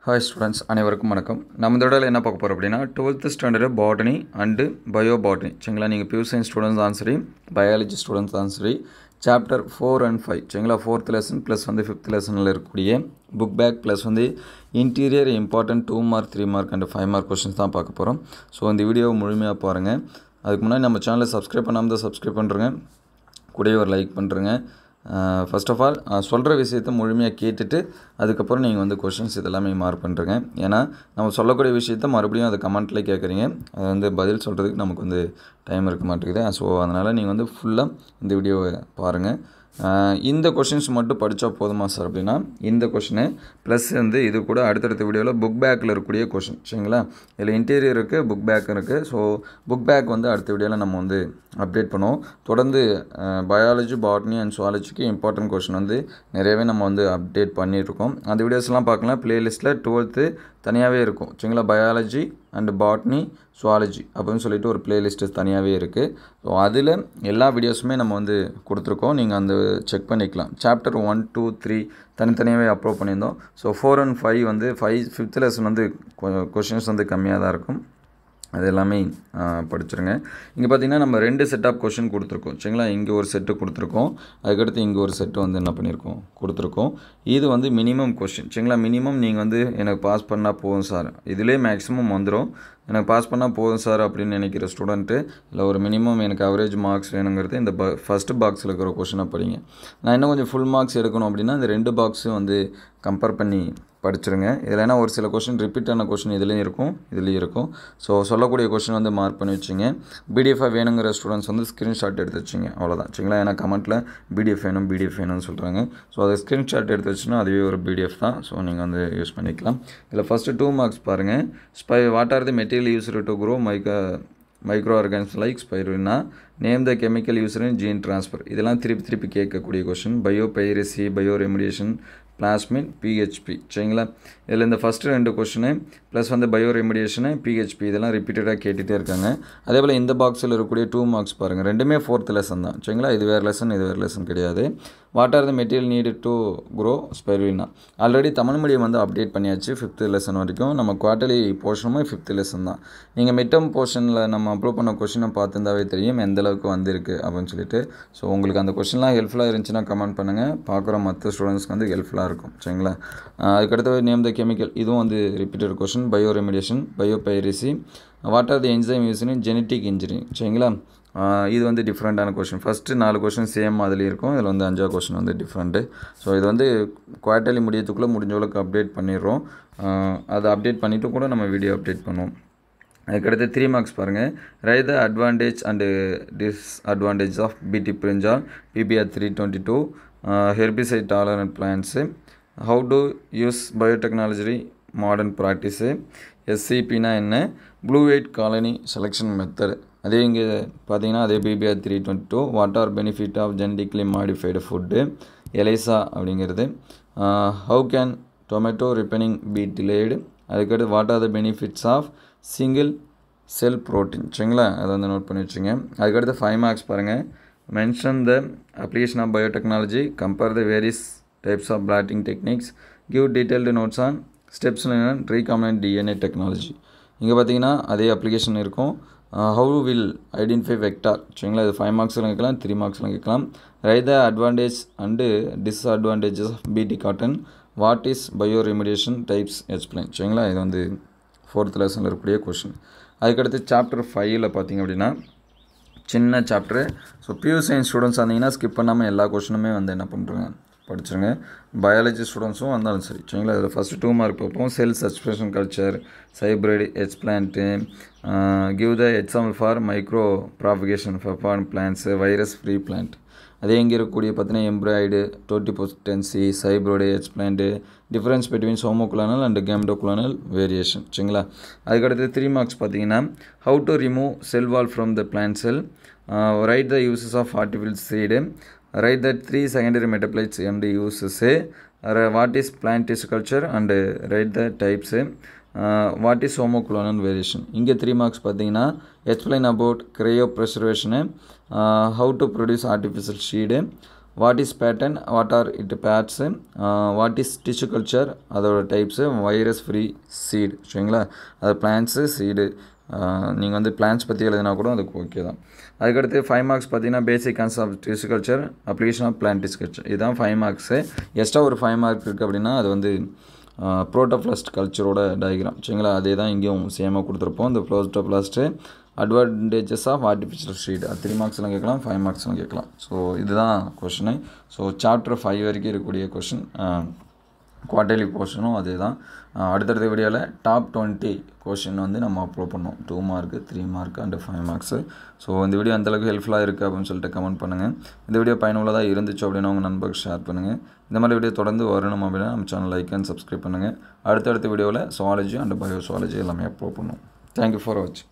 Hi students, அனைவருக்கும் வணக்கம். நம்ம இந்த தடவை என்ன பார்க்க போகிறோம் அப்படின்னா 12th standard botany and bio botany. சரிங்களா, நீங்கள் பியூ சயின்ஸ் ஸ்டூடெண்ட்ஸ் தான் சரி, பயாலஜி ஸ்டூடெண்ட்ஸ் தான் சரி, சாப்டர் 4 and 5 சரிங்களா, 4th லெசன் ப்ளஸ் வந்து 5th லெசனில் இருக்கக்கூடிய புக் பேக் ப்ளஸ் வந்து interior important 2 mark 3 mark and 5 mark questions தான் பார்க்க போகிறோம். ஸோ இந்த வீடியோவை முழுமையாக பாருங்கள். அதுக்கு முன்னாடி நம்ம சேனலை சப்ஸ்கிரைப் பண்ணாமல் தான் சப்ஸ்கிரைப் பண்ணுறேங்க, கூடவே ஒரு லைக் பண்ணுறேங்க. ஃபர்ஸ்ட் ஆஃப் ஆல் சொல்கிற விஷயத்தை முழுமையாக கேட்டுட்டு அதுக்கப்புறம் நீங்கள் வந்து கொஷின்ஸ் இதெல்லாமே மார்க் பண்ணுறேங்க. ஏன்னா நம்ம சொல்லக்கூடிய விஷயத்த மறுபடியும் அதை கமெண்ட்லேயே கேட்குறீங்க, அது வந்து பதில் சொல்கிறதுக்கு நமக்கு வந்து டைம் இருக்க மாட்டேங்குது. ஸோ அதனால் நீங்கள் வந்து ஃபுல்லாக இந்த வீடியோவை பாருங்கள். இந்த கொஷின்ஸ் மட்டும் படித்தா போதுமா சார் அப்படின்னா, இந்த கொஷினு ப்ளஸ் வந்து இது கூட அடுத்தடுத்த வீடியோவில் புக் பேக்கில் இருக்கக்கூடிய கொஷின் சரிங்களா. இதில் இன்டீரியர் இருக்குது, புக் பேக் இருக்குது. ஸோ புக் பேக் வந்து அடுத்த வீடியோவில் நம்ம வந்து அப்டேட் பண்ணுவோம். தொடர்ந்து பயாலஜி, பாட்னி அண்ட் சுவாலஜிக்கு இம்பார்ட்டன்ட் கொஷின் வந்து நிறையவே நம்ம வந்து அப்டேட் பண்ணிகிட்ருக்கோம். அந்த வீடியோஸ்லாம் பார்க்கலாம், ப்ளேலிஸ்ட்டில் 12th தனியாகவே இருக்கும் சரிங்களா. பயாலஜி அண்டு பாட்னி, சுவாலஜி அப்படின்னு சொல்லிட்டு ஒரு ப்ளேலிஸ்ட்டு தனியாகவே இருக்குது. ஸோ அதில் எல்லா வீடியோஸுமே நம்ம வந்து கொடுத்துருக்கோம், நீங்கள் அந்த செக் பண்ணிக்கலாம். சாப்டர் 1, 2, 3 தனித்தனியாகவே அப்லோட் பண்ணியிருந்தோம். ஸோ 4 and 5 வந்து 5th லெசன் வந்து கொஷின்ஸ் வந்து கம்மியாக தான் இருக்கும், அது எல்லாமே படிச்சிருங்க. இங்கே பார்த்தீங்கன்னா நம்ம 2 செட் ஆஃப் கொஷின் கொடுத்துருக்கோம் சரிங்களா. இங்கே ஒரு செட்டு கொடுத்துருக்கோம், அதுக்கடுத்து இங்கே ஒரு செட்டு வந்து என்ன பண்ணியிருக்கோம் கொடுத்துருக்கோம். இது வந்து மினிமம் கொஷின் சரிங்களா. மினிமம் நீங்கள் வந்து எனக்கு பாஸ் பண்ணால் போதும் சார், இதிலே மேக்ஸிமம் வந்துடும், எனக்கு பாஸ் பண்ணால் போதும் சார் அப்படின்னு நினைக்கிற ஸ்டூடெண்ட்டு இல்லை, ஒரு மினிமம் எனக்கு அவரேஜ் மார்க்ஸ் வேணுங்கிறது இந்த ஃபஸ்ட்டு பாக்ஸில் இருக்கிற கொஷினை படிங்க. நான் இன்னும் கொஞ்சம் ஃபுல் மார்க்ஸ் எடுக்கணும் அப்படின்னா இந்த 2 பாக்ஸும் வந்து கம்பேர் பண்ணி படிச்சிருங்க. இதில் ஏன்னா ஒரு சில கொஷின் ரிப்பீட் ஆன கொஷின் இதுலேயும் இருக்கும், இதுலேயும் இருக்கும். ஸோ சொல்லக்கூடிய கொஷின் வந்து மார்க் பண்ணி வச்சிங்க. பிடிஎஃபாக வேணுங்கிற ஸ்டூடெண்ட்ஸ் வந்து ஸ்க்ரீன்ஷாட் எடுத்து வச்சிங்க, அவ்வளோதான் சரிங்களா. ஏன்னா கமெண்ட்டில் பிடிஎஃப் வேணும்னு சொல்கிறாங்க. ஸோ அதை ஸ்க்ரீன்ஷாட் எடுத்து வச்சுன்னா அதுவே ஒரு பிடிஎஃப் தான். ஸோ நீங்கள் வந்து யூஸ் பண்ணிக்கலாம். இதில் ஃபஸ்ட்டு 2 மார்க்ஸ் பாருங்கள். What are the material used to grow microorganisms like spirulina, name the chemical used in gene transfer. இதெல்லாம் திருப்பி கேட்கக்கூடிய question. Biopiracy, bioremediation, plasmid, PHB சரிங்களா. இதில் இந்த ஃபஸ்ட்டு 2 கொஷினு ப்ளஸ் வந்து பயோ ரெமிடியேஷனு, பிஹெச்பி இதெல்லாம் ரிப்பீட்டடாக கேட்டுகிட்டே இருக்காங்க. அதே போல் இந்த பாக்ஸில் இருக்கக்கூடிய 2 மார்க்ஸ் பாருங்கள், ரெண்டுமே 4th லெசன் தான் சரிங்களா. இது வேறு லெசன், இது வேறு லெசன் கிடையாது. What are the material need to grow spirulina. Already Tamil medium வந்து அப்டேட் பண்ணியாச்சு 5th லெசன் வரைக்கும். நம்ம குவார்ட்டர்லி போர்ஷனுமே 5th லெசன் தான். நீங்கள் மிட்டம் போர்ஷனில் நம்ம அப்லோட் பண்ண கொஷினை பார்த்துருந்தாவே தெரியும் எந்தளவுக்கு வந்திருக்கு அப்படின்னு சொல்லிட்டு. ஸோ உங்களுக்கு அந்த கொஷின்லாம் ஹெல்ப்ஃபுல்லாக இருந்துச்சுன்னா கமெண்ட் பண்ணுங்கள், பார்க்குற மற்ற ஸ்டூடெண்ட்ஸ்க்கு வந்து ஹெல்ப்ஃபுல்லாக இருக்கும் சரிங்களா. அதுக்கடுத்து நேம் த கெமிக்கல், இதுவும் வந்து repeated question. Bio remediation, bio piracy, what are the enzyme use in genetic engineering சரிங்களா. இது வந்து டிஃப்ரெண்ட்டான கொஷின். ஃபஸ்ட்டு 4 கொஷின் சேம் அதுலேயும் இருக்கும், இதில் வந்து 5ஆவது கொஷின் வந்து டிஃப்ரெண்ட்டு. ஸோ இது வந்து குவார்ட்டர்லி முடியத்துக்குள்ளே முடிஞ்சளவுக்கு அப்டேட் பண்ணிடுறோம். அதை அப்டேட் பண்ணிவிட்டு கூட நம்ம வீடியோ அப்டேட் பண்ணுவோம். அதுக்கடுத்து 3 மார்க்ஸ் பாருங்கள். Write the advantage and disadvantage of BT brinjal, PBR 322, herbicide tolerant plants, how to use biotechnology modern practice, SCPனா என்ன, blue white colony selection method. அதே இங்கே பார்த்தீங்கன்னா அதே PBR 322, what are benefit of genetically modified food, ELISA அப்படிங்கிறது, how can tomato ripening be delayed. அதுக்கடுத்து what are the benefits of single cell protein சரிங்களா, அதை வந்து நோட் பண்ணி வச்சுங்க. அதுக்கடுத்து 5 மார்க்ஸ் பாருங்கள். Mention the application of biotechnology, compare the various types of blotting techniques, give detailed notes on steps in recombinant DNA technology. இங்கே பார்த்தீங்கன்னா அதே அப்ளிகேஷன் இருக்கும். ஹவு வில் ஐடென்டிஃபை வெக்டார் சரிங்களா, இது 5 மார்க்ஸ்லாம் கேட்கலாம், 3 மார்க்ஸ்லாம் கேட்கலாம். Write the advantage and disadvantages of BT cotton, what is bioremediation types explain சரிங்களா. இது வந்து 4th லெசனில் இருக்கக்கூடிய கொஷின். அதுக்கடுத்து சாப்டர் 5ல் பார்த்திங்க அப்படின்னா சின்ன chapter. So pure science students வந்தீங்கன்னா ஸ்கிப் பண்ணாமல் எல்லா கொஷினுமே வந்து என்ன பண்ணுறேங்க படிச்சுருங்க. பயாலஜி ஸ்டூடெண்ட்ஸும் வந்தாலும் சரி சரிங்களா. இதில் ஃபஸ்ட்டு 2 மார்க் பார்ப்போம். Cell suspension culture, hybrid explant, give the example for micropropagation for plants, virus free plant. அதே இங்கே இருக்கக்கூடிய பார்த்தீங்கன்னா embryoid, totipotency, hybrid explant, difference between homoclonal and gametoclonal variation சரிங்களா. அதுக்கடுத்து 3 மார்க்ஸ் பார்த்தீங்கன்னா how to remove cell wall from the plant cell, write the uses of artificial seed, write that 3 secondary metabolites and uses, what is plant tissue culture and write the types, what is homoclonal variation. இங்கே 3 marks பார்த்தீங்கன்னா explain about cryopreservation, how to produce artificial seed, what is patent, what are it pats, what is tissue culture, அதோட types, virus free seed. சரிங்களா, அது plants seed. நீங்கள் வந்து plans பற்றி எழுதினா கூட அதுக்கு ஓகே தான். அதுக்கடுத்து 5 மார்க்ஸ் பார்த்தீங்கன்னா basic concept of tissue culture, application of plant tissue culture. இதுதான் 5 மார்க்ஸு. எக்ஸ்ட்ரா ஒரு 5 மார்க் இருக்குது அப்படின்னா அது வந்து புரோட்டோபிளாஸ்ட் கல்ச்சரோட டயக்ராம். சரிங்களா, அதே தான் இங்கேயும் சேமாக கொடுத்துருப்போம். இந்த புரோட்டோபிளாஸ்ட்டு அட்வான்டேஜஸ் ஆஃப் ஆர்டிஃபிஷியல் ஷீட் 3 மார்க்ஸ்லாம் கேட்கலாம், 5 மார்க்ஸ்லாம் கேட்கலாம். ஸோ இதுதான் கொஷினு. ஸோ சாப்டர் 5 வரைக்கும் இருக்கக்கூடிய கொஷின் குவார்டர்லி போர்ஷனும் அதே தான். அடுத்தடுத்த வீடியோவில் டாப் 20 கொஷின் வந்து நம்ம அப்லோட் பண்ணோம். 2 mark, 3 mark and 5 marks. So இந்த வீடியோ அந்தளவுக்கு ஹெல்ப்ஃபுல்லாக இருக்குது அப்படின்னு சொல்லிட்டு கமெண்ட் பண்ணுங்கள். இந்த வீடியோ பயனுள்ளதாக இருந்துச்சு அப்படின்னா உங்கள் நண்பர்களுக்கு ஷேர் பண்ணுங்கள். இந்த மாதிரி வீடியோ தொடர்ந்து வரணும் அப்படின்னா நம்ம சேனல் லைக் அண்ட் சப்ஸ்கிரைப் பண்ணுங்கள். அடுத்தடுத்த வீடியோவில் சுவாலஜி அண்ட் பயோசுவாலஜி எல்லாமே அப்லோட் பண்ணுவோம். தேங்க்யூ ஃபார் வாட்சிங்.